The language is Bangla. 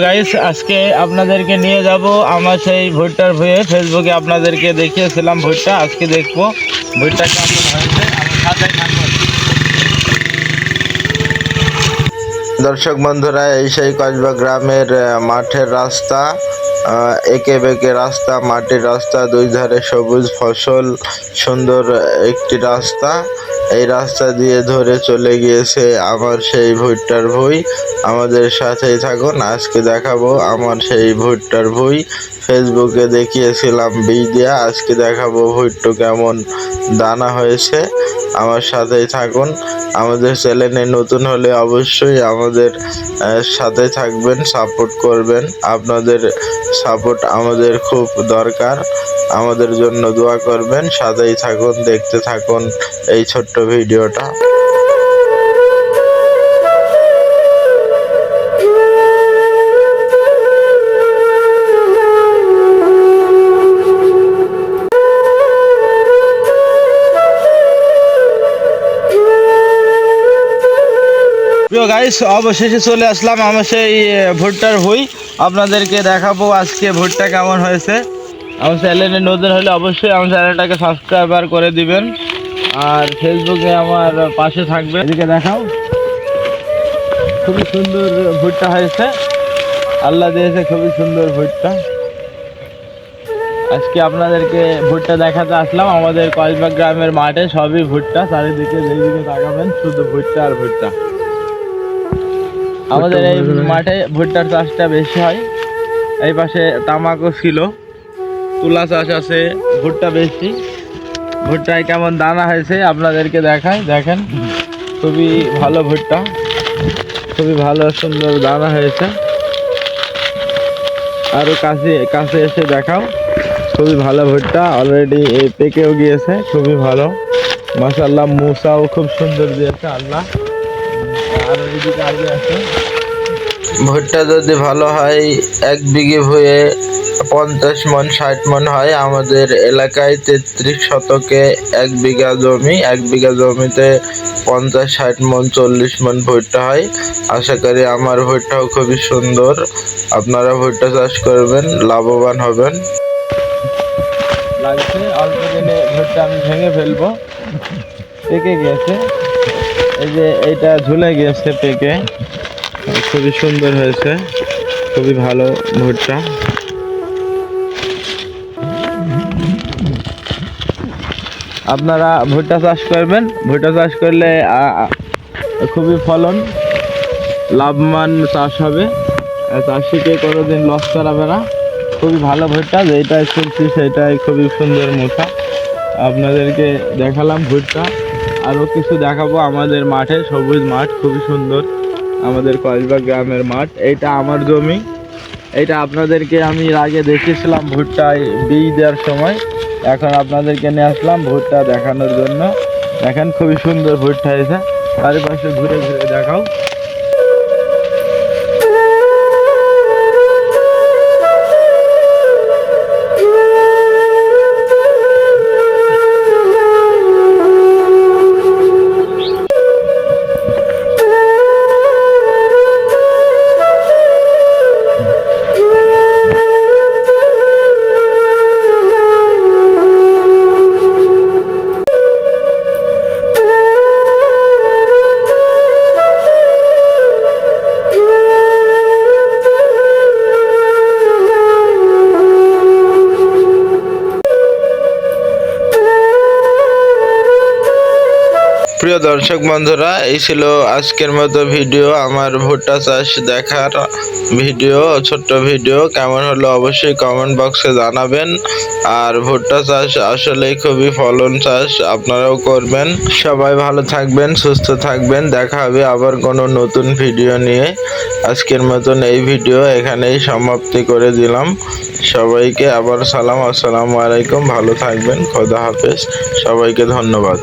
গাইস, আজকে আপনাদেরকে নিয়ে যাব আমার সেই ভুট্টার ভুঁয়ে। ফেসবুকে আপনাদেরকে দেখিয়েছিলাম ভুট্টা, আজকে দেখবো ভুট্টা কেমন হয়েছে। আমার সাথে থাকুন। দর্শক বন্ধুরা, এই সেই কসবা গ্রামের মাঠের রাস্তা, এঁকে বেঁকে রাস্তা, মাটির রাস্তা, দুই ধারে সবুজ ফসল, সুন্দর একটি রাস্তা। এই রাস্তা দিয়ে ধরে চলে গিয়েছে আমার সেই ভুট্টার ভুঁই। আমাদের সাথেই থাকুন, আজকে দেখাবো আমার সেই ভুট্টার ভুঁই। ফেসবুকে দেখিয়েছিলাম বীজ দিয়া, আজকে দেখাবো ভুট্টা কেমন দানা হয়েছে। আমার সাথেই থাকুন। আমাদের চ্যানেলে নতুন হলে অবশ্যই আমাদের সাথে থাকবেন, সাপোর্ট করবেন। আপনাদের সাপোর্ট আমাদের খুব দরকার। আমাদের জন্য দোয়া করবেন, সাথেই থাকুন, দেখতে থাকুন এই ছোট্ট ভিডিওটা। প্রিয় গাইস, অবশেষে চলে আসলাম আমার সেই ভুট্টার ভুঁই। আপনাদেরকে দেখাবো আজকে ভুট্টা কেমন হয়েছে। আমার চ্যানেলে নতুন হলে অবশ্যই আমার চ্যানেলটাকে সাবস্ক্রাইবার করে দিবেন, আর ফেসবুকে আমার পাশে থাকবে। এদিকে দেখাও, খুবই সুন্দর ভুট্টা হয়েছে, আল্লাহ দিয়েছে খুবই সুন্দর ভুট্টা। আজকে আপনাদেরকে ভুট্টা দেখাতে আসলাম আমাদের কসবা গ্রামের মাঠে। সবই ভুট্টা, চারিদিকে যেদিকে তাকাবেন শুধু ভুট্টা আর ভুট্টা। আমাদের এই মাঠে ভুট্টার চাষটা বেশি হয়। এই পাশে তামাকও ছিল, তুলা চাষ আছে, ভুট্টা বেশি। ভুট্টায় কেমন দানা হয়েছে আপনাদেরকে দেখাই, দেখেন খুবই ভালো ভুট্টা, খুবই ভালো সুন্দর দানা হয়েছে। আরও কাছে কাছে এসে দেখাও, খুবই ভালো ভুট্টা। অলরেডি পেকেও গিয়েছে, খুবই ভালো মাশাআল্লাহ। মুসাও খুব সুন্দর দিয়েছে আল্লাহ। আর এদিকে আগে আছে ভুট্টা যদি ভালো হয়, 1 বিঘে ভুঁয়ে 50 মন 60 মন হয়। আমাদের এলাকায় 33 শতকে 1 বিঘা জমি, 1 বিঘা জমিতে 50-60 মন 40 মন ভুট্টা হয়। আশা করি আমার ভুট্টাও খুবই সুন্দর। আপনারা ভুট্টা চাষ করবেন, লাভবান হবেন। লাগছে অল্প দিনে ভুট্টা আমি ভেঙে ফেলবো, পেকে গিয়েছে। এই যে এইটা ঝুলে গিয়েছে পেকে, খুবই সুন্দর হয়েছে, খুবই ভালো ভুট্টা। আপনারা ভুট্টা চাষ করবেন, ভুট্টা চাষ করলে খুবই ফলন, লাভবান চাষ হবে। চাষিকে কোনোদিন লস করাবে না। খুবই ভালো ভুট্টা, যেটাই শুনছি সেটাই খুবই সুন্দর মোটা। আপনাদেরকে দেখালাম ভুট্টা, আরও কিছু দেখাবো। আমাদের মাঠে সবুজ মাঠ, খুবই সুন্দর আমাদের কসবা গ্রামের মাঠ। এইটা আমার জমি, এইটা আপনাদেরকে আমি আগে দেখিয়েছিলাম ভুট্টায় বীজ দেওয়ার সময়। এখন আপনাদেরকে নিয়ে আসলাম ভুট্টা দেখানোর জন্য। দেখেন খুবই সুন্দর ভুট্টা হয়েছে, চারিপাশে ঘুরে ঘুরে দেখাও। প্রিয় দর্শক বন্ধুরা, এই ছিল আজকের মতো ভিডিও, আমার ভুট্টা চাষ দেখার ভিডিও, ছোট্ট ভিডিও। কেমন হলো অবশ্যই কমেন্ট বক্সে জানাবেন। আর ভুট্টা চাষ আসলেই খুবই ফলন চাষ, আপনারাও করবেন। সবাই ভালো থাকবেন, সুস্থ থাকবেন। দেখা হবে আবার কোনো নতুন ভিডিও নিয়ে। আজকের মতন এই ভিডিও এখানেই সমাপ্তি করে দিলাম। সবাইকে আবার সালাম, আসসালামু আলাইকুম। ভালো থাকবেন, খোদা হাফেজ। সবাইকে ধন্যবাদ।